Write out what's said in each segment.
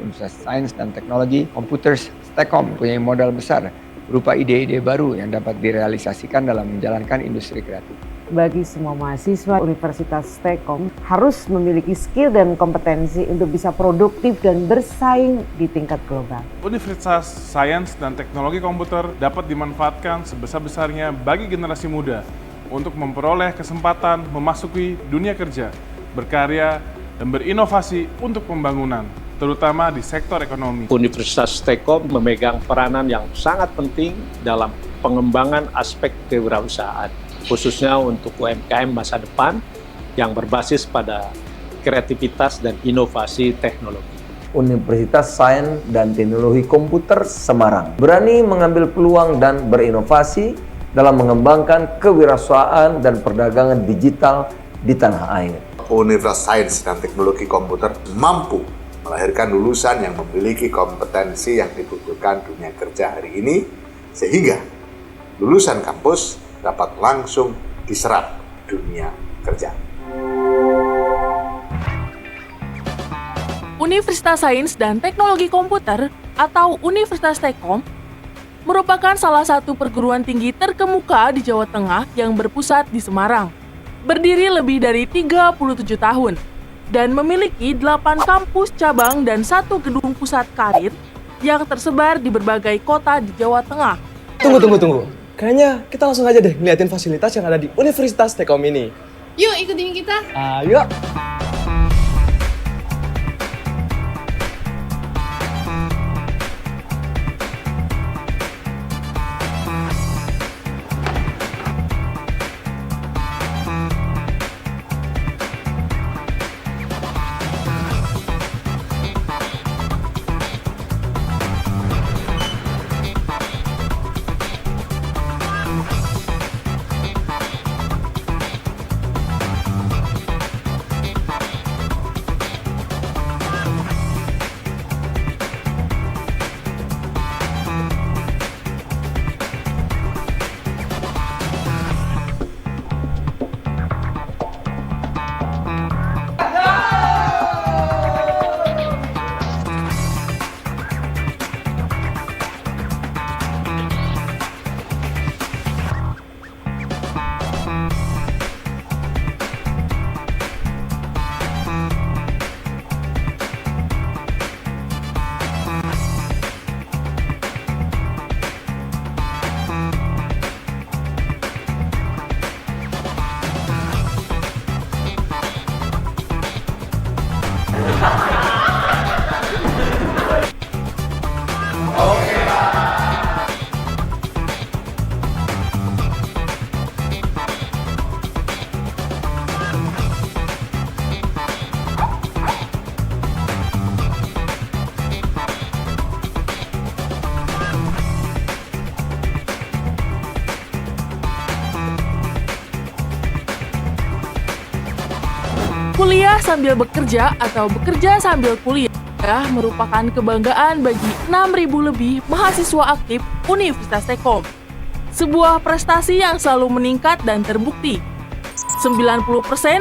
Universitas Sains dan Teknologi Komputer Stekom punya modal besar berupa ide-ide baru yang dapat direalisasikan dalam menjalankan industri kreatif. Bagi semua mahasiswa Universitas Stekom harus memiliki skill dan kompetensi untuk bisa produktif dan bersaing di tingkat global. Universitas Sains dan Teknologi Komputer dapat dimanfaatkan sebesar-besarnya bagi generasi muda untuk memperoleh kesempatan memasuki dunia kerja, berkarya, dan berinovasi untuk pembangunan, terutama di sektor ekonomi. Universitas Stekom memegang peranan yang sangat penting dalam pengembangan aspek kewirausahaan, khususnya untuk UMKM masa depan yang berbasis pada kreativitas dan inovasi teknologi. Universitas Sains dan Teknologi Komputer Semarang berani mengambil peluang dan berinovasi dalam mengembangkan kewirausahaan dan perdagangan digital di tanah air. Universitas Sains dan Teknologi Komputer mampu melahirkan lulusan yang memiliki kompetensi yang dibutuhkan dunia kerja hari ini, sehingga lulusan kampus dapat langsung diserap dunia kerja. Universitas Sains dan Teknologi Komputer atau Universitas Stekom merupakan salah satu perguruan tinggi terkemuka di Jawa Tengah yang berpusat di Semarang. Berdiri lebih dari 37 tahun dan memiliki 8 kampus cabang dan 1 gedung pusat karir yang tersebar di berbagai kota di Jawa Tengah. Tunggu. Kayaknya kita langsung aja deh ngeliatin fasilitas yang ada di Universitas Stekom ini. Yuk ikutin kita. Ayo. Kuliah sambil bekerja atau bekerja sambil kuliah merupakan kebanggaan bagi 6.000 lebih mahasiswa aktif Universitas Stekom. Sebuah prestasi yang selalu meningkat dan terbukti. 90%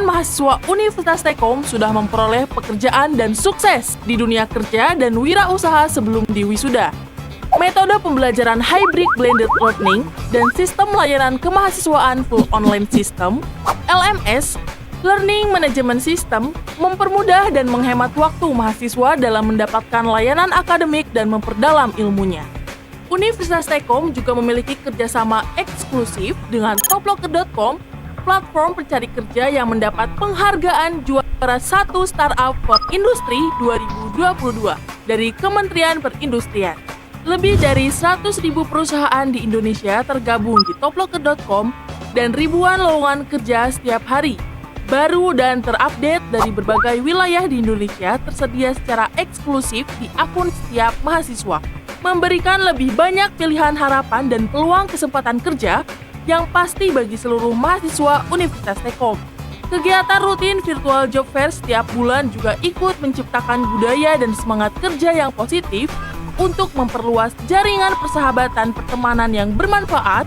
mahasiswa Universitas Stekom sudah memperoleh pekerjaan dan sukses di dunia kerja dan wirausaha sebelum diwisuda. Metode pembelajaran hybrid blended learning dan sistem layanan kemahasiswaan full online system (LMS) Learning Management System mempermudah dan menghemat waktu mahasiswa dalam mendapatkan layanan akademik dan memperdalam ilmunya. Universitas Stekom juga memiliki kerjasama eksklusif dengan Toploker.com, platform pencari kerja yang mendapat penghargaan juara 1 Startup for Industry 2022 dari Kementerian Perindustrian. Lebih dari 100.000 perusahaan di Indonesia tergabung di Toploker.com dan ribuan lowongan kerja setiap hari. Baru dan terupdate dari berbagai wilayah di Indonesia tersedia secara eksklusif di akun setiap mahasiswa, memberikan lebih banyak pilihan harapan dan peluang kesempatan kerja yang pasti bagi seluruh mahasiswa Universitas Stekom. Kegiatan rutin virtual job fair setiap bulan juga ikut menciptakan budaya dan semangat kerja yang positif untuk memperluas jaringan persahabatan pertemanan yang bermanfaat,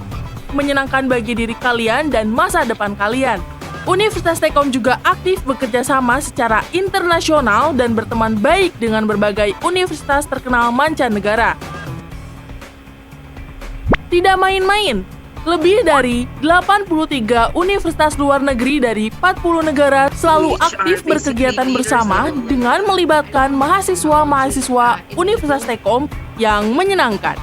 menyenangkan bagi diri kalian dan masa depan kalian. Universitas Tekkom juga aktif bekerja sama secara internasional dan berteman baik dengan berbagai universitas terkenal mancanegara. Tidak main-main, lebih dari 83 universitas luar negeri dari 40 negara selalu aktif berkegiatan bersama dengan melibatkan mahasiswa-mahasiswa Universitas Tekkom yang menyenangkan.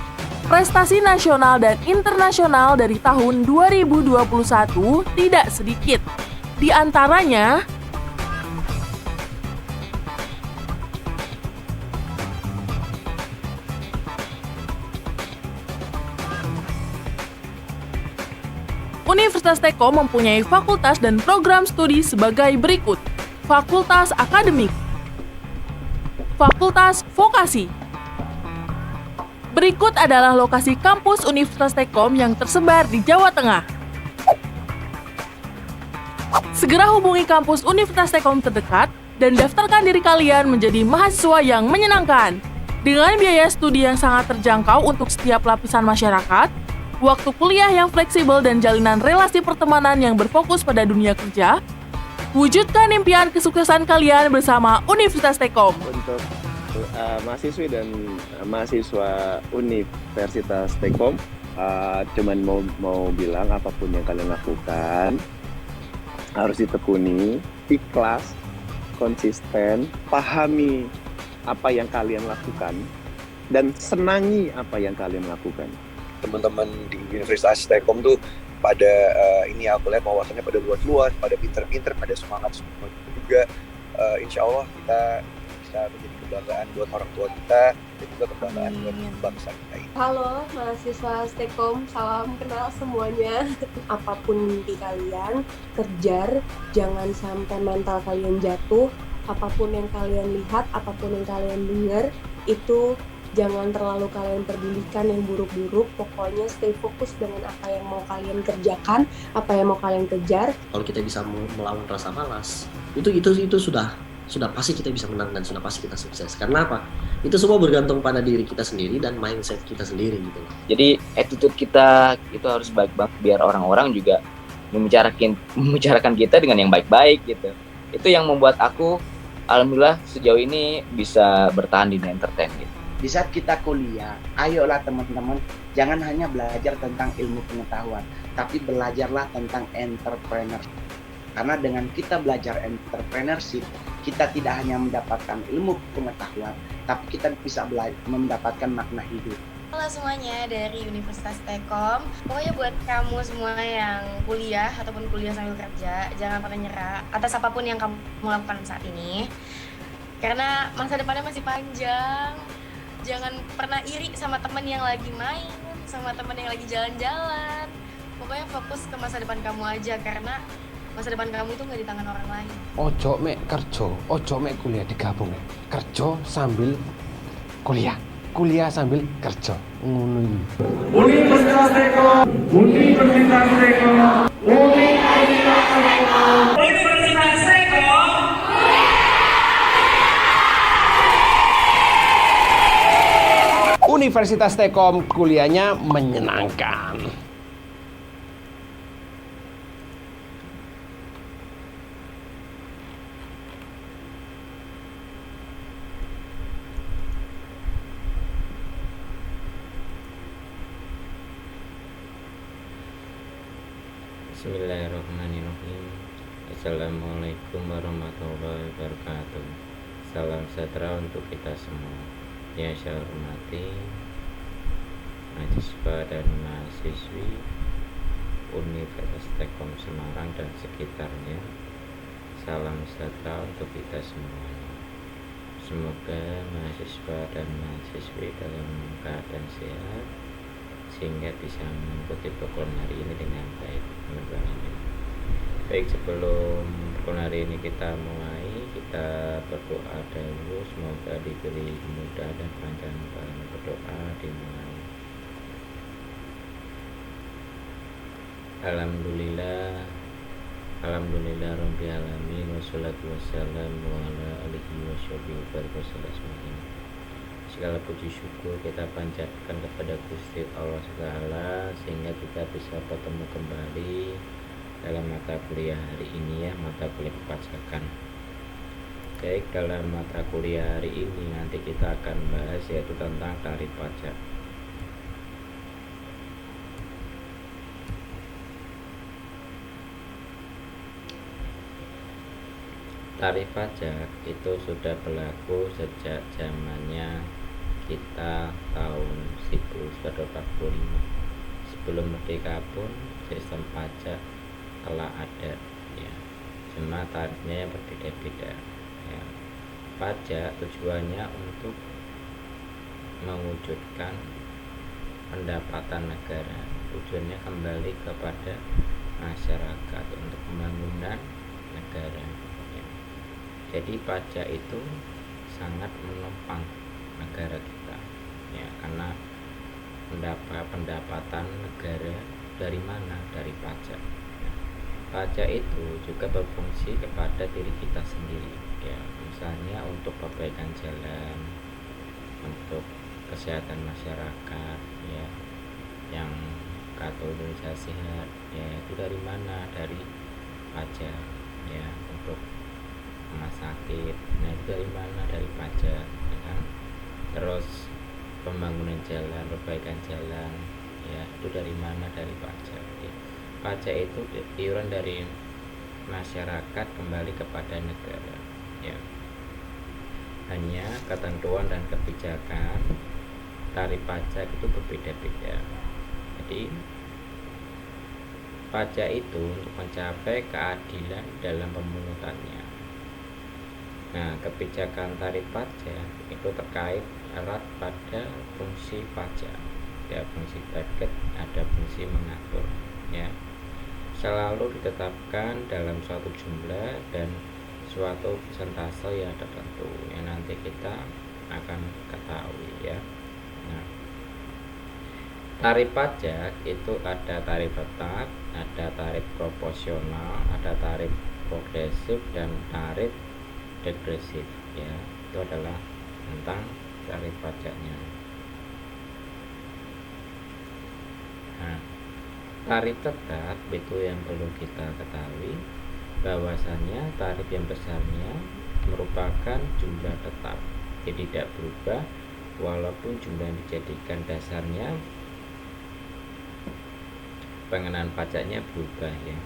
Prestasi nasional dan internasional dari tahun 2021 tidak sedikit. Di antaranya, Universitas Tekkom mempunyai fakultas dan program studi sebagai berikut. Fakultas Akademik, Fakultas Vokasi. Berikut adalah lokasi kampus Universitas Tekkom yang tersebar di Jawa Tengah. Segera hubungi kampus Universitas Tekkom terdekat dan daftarkan diri kalian menjadi mahasiswa yang menyenangkan. Dengan biaya studi yang sangat terjangkau untuk setiap lapisan masyarakat, waktu kuliah yang fleksibel dan jalinan relasi pertemanan yang berfokus pada dunia kerja, wujudkan impian kesuksesan kalian bersama Universitas Tekkom. Untuk mahasiswi dan mahasiswa Universitas Tekkom, cuman mau bilang apapun yang kalian lakukan harus ditekuni, ikhlas, konsisten, pahami apa yang kalian lakukan, dan senangi apa yang kalian lakukan. Teman-teman di Universitas Tekkom tuh pada ini aku lihat wawasannya pada luas-luas, pada pinter-pinter, pada semangat semua juga. Insya Allah kita bisa menjadi kebanggaan buat orang tua kita dan juga kebanggaan buat bangsa kita ini. Halo mahasiswa Tekkom, salam kenal semuanya. Apapun mimpi kalian, kejar, jangan sampai mental kalian jatuh. Apapun yang kalian lihat, apapun yang kalian dengar, itu jangan terlalu kalian pedulikan yang buruk-buruk. Pokoknya stay fokus dengan apa yang mau kalian kerjakan, apa yang mau kalian kejar. Kalau kita bisa melawan rasa malas, itu sudah pasti kita bisa menang dan sudah pasti kita sukses. Karena apa? Itu semua bergantung pada diri kita sendiri dan mindset kita sendiri gitu loh. Jadi attitude kita itu harus baik-baik biar orang-orang juga membicarakan kita dengan yang baik-baik gitu. Itu yang membuat aku alhamdulillah sejauh ini bisa bertahan di entertain gitu. Di saat kita kuliah, ayolah teman-teman, jangan hanya belajar tentang ilmu pengetahuan, tapi belajarlah tentang entrepreneur. Karena dengan kita belajar entrepreneurship, kita tidak hanya mendapatkan ilmu pengetahuan, tapi kita bisa mendapatkan makna hidup. Halo semuanya dari Universitas Tekkom. Pokoknya buat kamu semua yang kuliah ataupun kuliah sambil kerja, jangan pernah nyerah atas apapun yang kamu lakukan saat ini. Karena masa depannya masih panjang. Jangan pernah iri sama teman yang lagi main, sama teman yang lagi jalan-jalan. Pokoknya fokus ke masa depan kamu aja, karena masa depan kamu itu nggak di tangan orang lain. Ojo mek kerja, ojo mek kuliah digabung. Kerja sambil kuliah, kuliah sambil kerja. Ngono iki. Universitas Tekkom, Universitas Tekkom, Universitas Tekkom. Universitas Tekkom. Universitas Tekkom kuliahnya menyenangkan. Bismillahirrahmanirrahim. Assalamualaikum warahmatullahi wabarakatuh. Salam sejahtera untuk kita semua. Yang saya hormati mahasiswa dan mahasiswi Universitas Tekkom Semarang dan sekitarnya. Salam sejahtera untuk kita semuanya. Semoga mahasiswa dan mahasiswi dalam keadaan sehat sehingga bisa mengikuti program hari ini dengan baik. Baik, sebelum program hari ini kita mulai, kita berdoa dahulu. Semoga diberi mudah dan panjang berdoa dimulai. Alhamdulillah Rabbil alamin, wassalatu wassalamu ala alihi washabihi wabarakatuh. Segala puji syukur kita panjatkan kepada Gusti Allah Segala, sehingga kita bisa bertemu kembali dalam mata kuliah hari ini ya, mata kuliah perpajakan. Baik, dalam mata kuliah hari ini nanti kita akan bahas yaitu tentang tarif pajak. Tarif pajak itu sudah berlaku sejak zamannya kita tahun 1945. Sebelum merdeka pun sistem pajak telah ada ya. Cuma tarifnya yang berbeda-beda ya. Pajak tujuannya untuk mewujudkan pendapatan negara, tujuannya kembali kepada masyarakat untuk pembangunan negara ya. Jadi pajak itu sangat menopang negara kita ya, karena pendapatan negara dari mana? Dari pajak ya. Pajak itu juga berfungsi kepada diri kita sendiri ya, misalnya untuk perbaikan jalan, untuk kesehatan masyarakat ya, yang kartu Indonesia Sehat ya, itu dari mana? Dari pajak ya. Untuk rumah sakit, nah itu dari mana? Dari pajak ya kan. Terus pembangunan jalan, perbaikan jalan ya, itu dari mana? Dari pajak ya. Pajak itu iuran dari masyarakat kembali kepada negara ya. Hanya ketentuan dan kebijakan tarif pajak itu berbeda-beda. Jadi pajak itu untuk mencapai keadilan dalam pemungutannya. Nah, kebijakan tarif pajak itu terkait erat pada fungsi pajak ya, fungsi target, ada fungsi mengatur ya, selalu ditetapkan dalam suatu jumlah dan suatu persentase yang tertentu yang nanti kita akan ketahui ya. Nah, tarif pajak itu ada tarif tetap, ada tarif proporsional, ada tarif progresif dan tarif degresif ya. Itu adalah tentang tarif pajaknya. Nah, tarif tetap itu yang perlu kita ketahui bahwasannya tarif yang besarnya merupakan jumlah tetap, jadi tidak berubah walaupun jumlah yang dijadikan dasarnya pengenaan pajaknya berubah ya.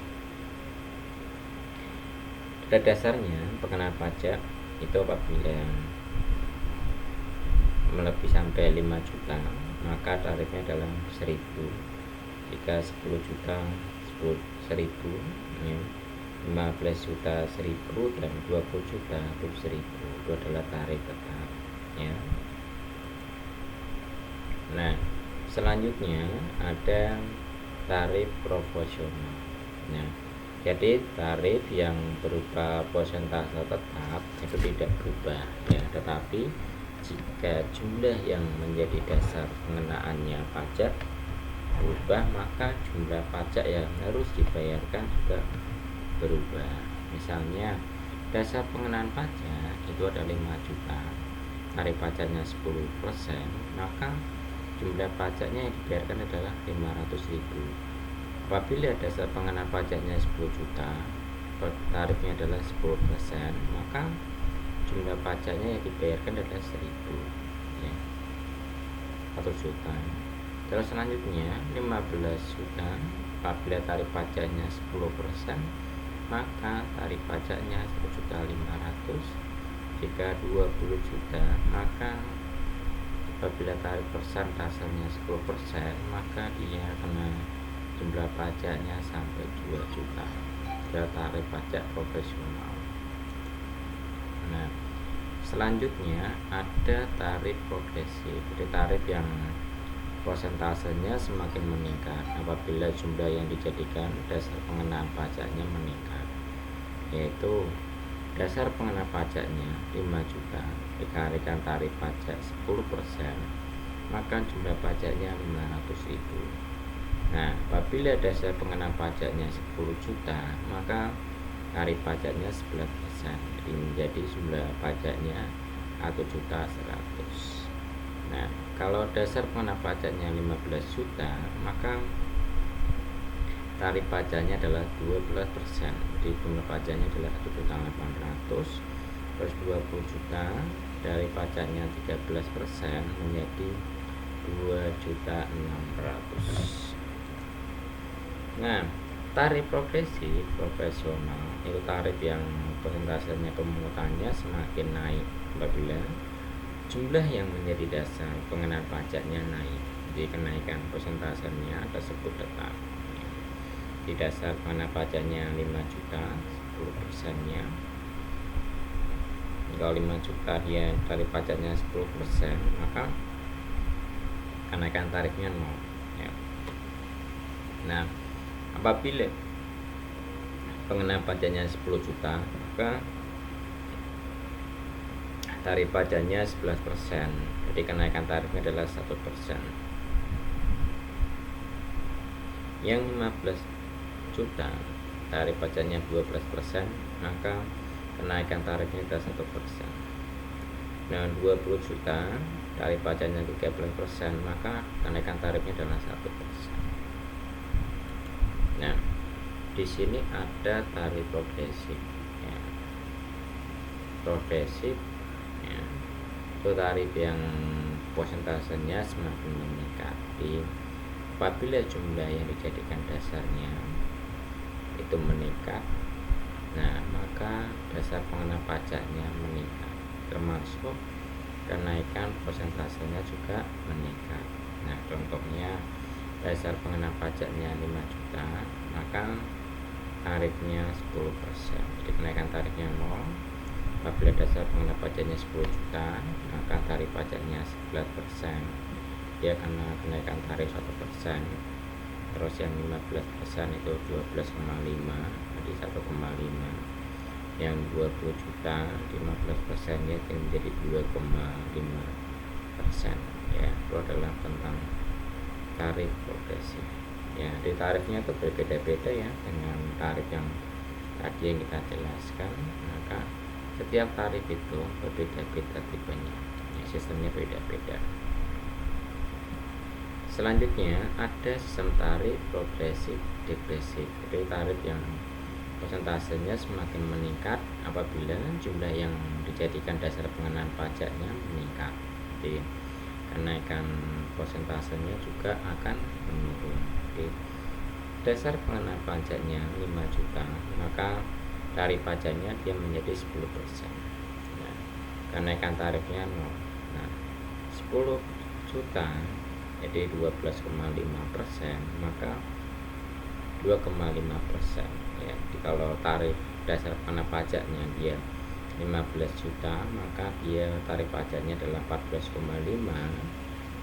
Pada dasarnya pengenaan pajak itu apabila melebihi sampai 5 juta maka tarifnya adalah 1.000. Jika 10 juta 1.000 ya, 15 juta 1.000 dan 20 juta itu 1.000. Itu adalah tarif tetap ya. Nah, selanjutnya ada tarif proporsional. Nah, jadi tarif yang berupa persentase tetap itu tidak berubah ya, tetapi jika jumlah yang menjadi dasar pengenaannya pajak berubah maka jumlah pajak yang harus dibayarkan juga berubah. Misalnya dasar pengenaan pajak itu ada 5 juta, tarif pajaknya 10%, maka jumlah pajaknya yang dibayarkan adalah 500.000. Apabila dasar pengenaan pajaknya 10 juta, tarifnya adalah 10%, maka jumlah pajaknya yang dibayarkan adalah 1.000 ya, 1 juta. Terus selanjutnya 15 juta, apabila tarif pajaknya 10%, maka tarif pajaknya 1.500.000. Jika 20 juta, maka apabila tarif persentasenya 10%, maka dia kena jumlah pajaknya sampai 2 juta. Ada tarif pajak profesional. Nah, selanjutnya ada tarif progresif. Jadi tarif yang persentasenya semakin meningkat apabila jumlah yang dijadikan dasar pengenaan pajaknya meningkat, yaitu dasar pengenaan pajaknya 5 juta dikalikan tarif pajak 10%, maka jumlah pajaknya 500.000. Nah, apabila dasar pengenaan pajaknya 10 juta, maka tarif pajaknya 11%, jadi menjadi jumlah pajaknya 1.100.000. Nah, kalau dasar pengenaan pajaknya 15 juta, maka tarif pajaknya adalah 12%, jadi jumlah pajaknya adalah 1.800.000, terus 20 juta dari pajaknya 13% menjadi 2.600.000. Nah, tarif progresif profesional itu tarif yang persentasenya pemungutannya semakin naik apabila jumlah yang menjadi dasar pengenaan pajaknya naik. Jadi kenaikan persentasenya tersebut tetap. Di dasar pengenaan pajaknya 5 juta, 10%-nya. Kalau 5 juta dia tarif pajaknya 10%, maka kenaikan tarifnya 0. Ya. Nah, apabila pengenaan pajaknya 10 juta, maka tarif pajaknya 11%. Jadi kenaikan tarifnya adalah 1%. Yang 15 juta tarif pajaknya 12%, maka kenaikan tarifnya adalah 1%. Nah, 20 juta tarif pajaknya 13%, maka kenaikan tarifnya adalah 1%. Nah, di sini ada tarif progresif. Ya. Progresif, ya, itu tarif yang persentasenya semakin meningkat. Apabila jumlah yang dijadikan dasarnya itu meningkat, nah maka dasar pengenaan pajaknya meningkat, termasuk kenaikan persentasenya juga meningkat. Nah, contohnya dasar pengenaan pajaknya 5 juta, maka tarifnya 10%. Jadi kenaikan tarifnya 0. Apabila dasar pengenaan pajaknya 10 juta, maka tarif pajaknya 11%. Dia kena kenaikan tarif 1%. Terus yang 15% itu 12,5, jadi 1,5. Yang 20 juta 15%-nya menjadi 2,5%. Ya, itu adalah tentang tarif progresif. Ya, di tarifnya itu berbeda-beda ya dengan tarif yang tadi yang kita jelaskan. Maka setiap tarif itu berbeda-beda tipenya. Ya, sistemnya beda-beda. Selanjutnya ada sistem tarif progresif degresif. Jadi tarif yang persentasenya semakin meningkat apabila jumlah yang dijadikan dasar pengenaan pajaknya meningkat. Jadi kenaikan persentasenya juga akan menurun. Jadi, dasar pengenaan pajaknya 5 juta, maka tarif pajaknya dia menjadi 10%. Nah, kenaikan tarifnya 0. Nah, 10 juta jadi 12,5%, maka 2,5%. Ya, jadi kalau tarif dasar pengenaan pajaknya dia 15 juta, maka dia tarif pajaknya adalah 14,5.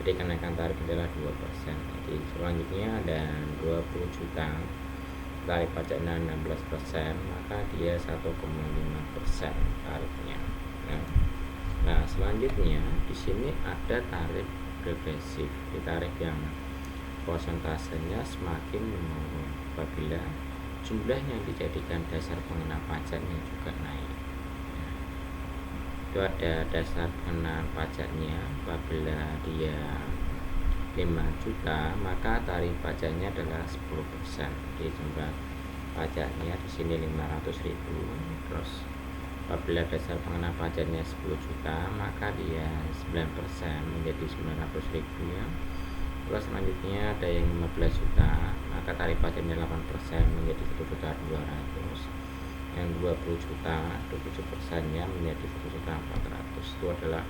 Jadi kenaikan tarif adalah 2%. Jadi selanjutnya ada 20 juta, tarif pajaknya 16%, maka dia 1,5% tarifnya. Nah, selanjutnya di sini ada tarif progresif. Di tarif yang persentasenya semakin menurun apabila jumlah yang dijadikan dasar pengenaan pajaknya juga naik. Itu ada dasar pengenaan pajaknya apabila dia 5 juta, maka tarif pajaknya adalah 10%. Jadi jumlah pajaknya di sini 500.000. Terus apabila dasar pengenaan pajaknya 10 juta, maka dia 9% menjadi 900.000 ya. Terus selanjutnya ada yang 15 juta, maka tarif pajaknya 8% menjadi 1.200.000. Yang 20 juta 27%-nya menjadi 1.400.000. Itu adalah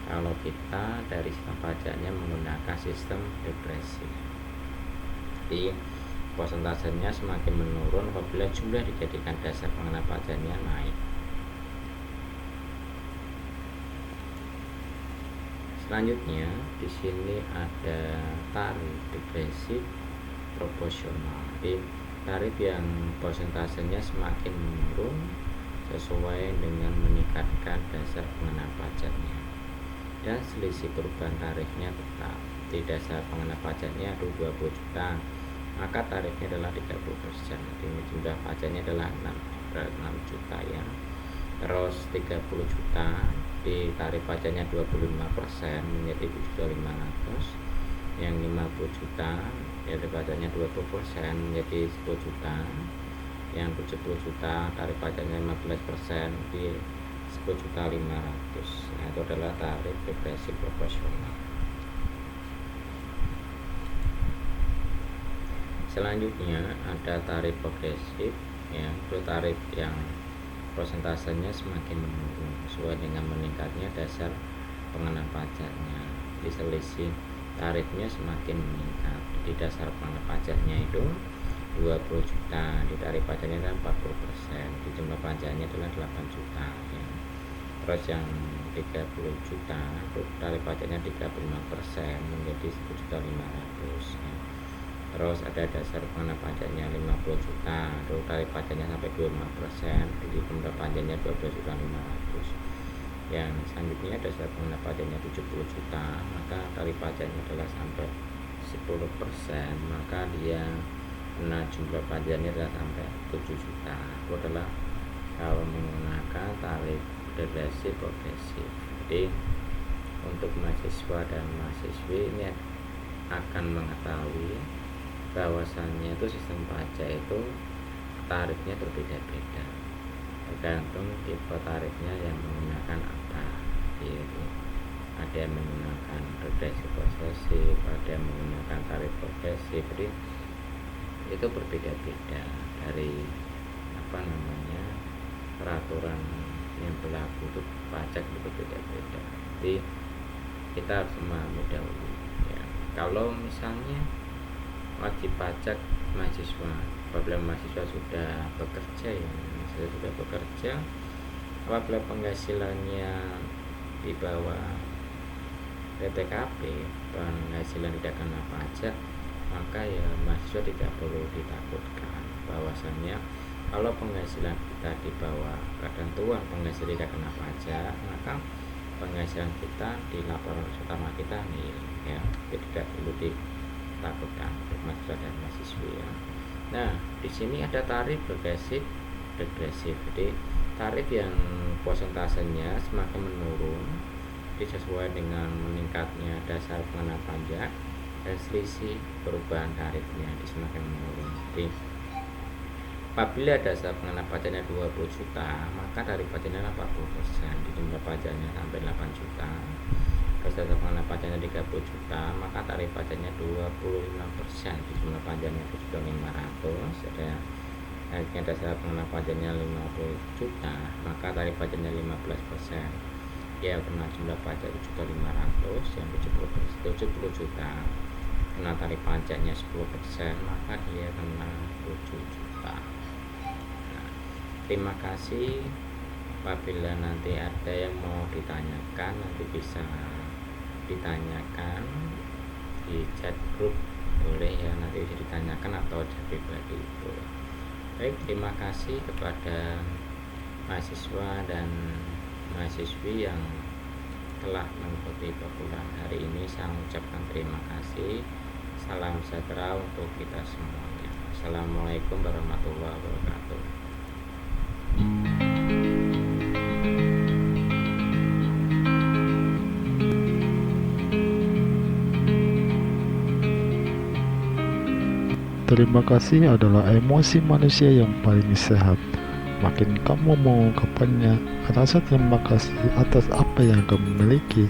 kalau kita dari sistem pajaknya menggunakan sistem degresif. Jadi persentasenya semakin menurun apabila jumlah dijadikan dasar pengenaan pajaknya naik. Selanjutnya di sini ada tarif degresif proporsional. Jadi tarif yang persentasenya semakin menurun sesuai dengan meningkatkan dasar pengenaan pajaknya, dan selisih perubahan tarifnya tetap. Di dasar pengenaan pajaknya itu 20 juta, maka tarifnya adalah 30%. Jadi jumlah pajaknya adalah 6 juta ya. Terus 30 juta di tarif pajaknya 25% menjadi 7.500. yang 50 juta tarif pajaknya 20% menjadi 10 juta, yang 70 juta tarif pajaknya 15% di 10.500.000. Nah, itu adalah tarif progresif proporsional. Selanjutnya ada tarif progresif, ya, itu tarif yang persentasenya semakin menurun sesuai dengan meningkatnya dasar pengenaan pajaknya. Di selisih tarifnya semakin meningkat. Di dasar pengenaan pajaknya itu 20 juta, di tarif pajaknya adalah 40%, di jumlah pajaknya adalah 8 juta, ya. Terus yang 30 juta itu tarif pajaknya 35% menjadi 10.500.000, ya. Terus ada dasar pengenaan pajaknya 50 juta, itu tarif pajaknya sampai 25%, di jumlah pajaknya 12.500.000. Yang selanjutnya dasar pengenaan pajaknya 70 juta, maka tarif pajaknya adalah sampai 10%, maka dia jumlah pajaknya adalah sampai 7 juta. Itu adalah kalau menggunakan tarif progresif. Jadi untuk mahasiswa dan mahasiswi ini akan mengetahui bahwasannya itu sistem pajak itu tarifnya berbeda-beda tergantung tipe tarifnya yang menggunakan apa, yaitu ada yang menggunakan progresif, ada yang menggunakan tarif progresif. Jadi itu berbeda-beda dari peraturan yang berlaku untuk pajak itu berbeda-beda. Jadi kita harus memahami dahulu, ya. Kalau misalnya wajib pajak mahasiswa, apabila mahasiswa sudah bekerja, ya, sudah bekerja, apabila penghasilannya di bawah PTKP, penghasilan tidak kena pajak, maka ya mahasiswa tidak perlu ditakutkan bahwasannya kalau penghasilan kita di bawah ketentuan penghasilan tidak kena pajak, maka penghasilan kita di laporan utama kita nih, ya, tidak perlu ditakutkan untuk mahasiswa dan mahasiswi, ya. Nah, di sini ada tarif progresif. Jadi tarif yang persentasenya semakin menurun disesuaikan dengan meningkatnya dasar pengenaan pajak dan selisih perubahan tarifnya semakin menurun. Jadi apabila dasar pengenaan pajaknya 20 juta, maka tarif pajaknya 40%, di jumlah pajaknya sampai 8 juta. Dasar pengenaan pajaknya 30 juta, maka tarif pajaknya 25%, di jumlah pajaknya 7.500. Ada akhirnya dasar pengenaan pajaknya 50 juta, maka tarif pajaknya 15%. Ya, kena jumlah pajak 7.500, yang 70 juta kena tarif pajaknya 10%, maka dia kena 7 juta. Nah, terima kasih. Apabila nanti ada yang mau ditanyakan, nanti bisa ditanyakan di chat grup, boleh ya, nanti bisa ditanyakan atau chat pribadi itu. Baik, terima kasih kepada mahasiswa dan mahasiswi yang telah mengikuti perkuliahan hari ini. Saya ucapkan terima kasih. Salam sejahtera untuk kita semuanya. Assalamualaikum warahmatullahi wabarakatuh. Terima kasih adalah emosi manusia yang paling sehat. Makin kamu mengungkapkannya, rasa terima kasih atas apa yang kamu miliki,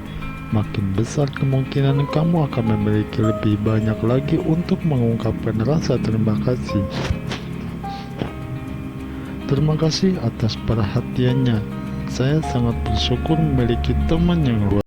makin besar kemungkinan kamu akan memiliki lebih banyak lagi untuk mengungkapkan rasa terima kasih. Terima kasih atas perhatiannya. Saya sangat bersyukur memiliki teman yang luar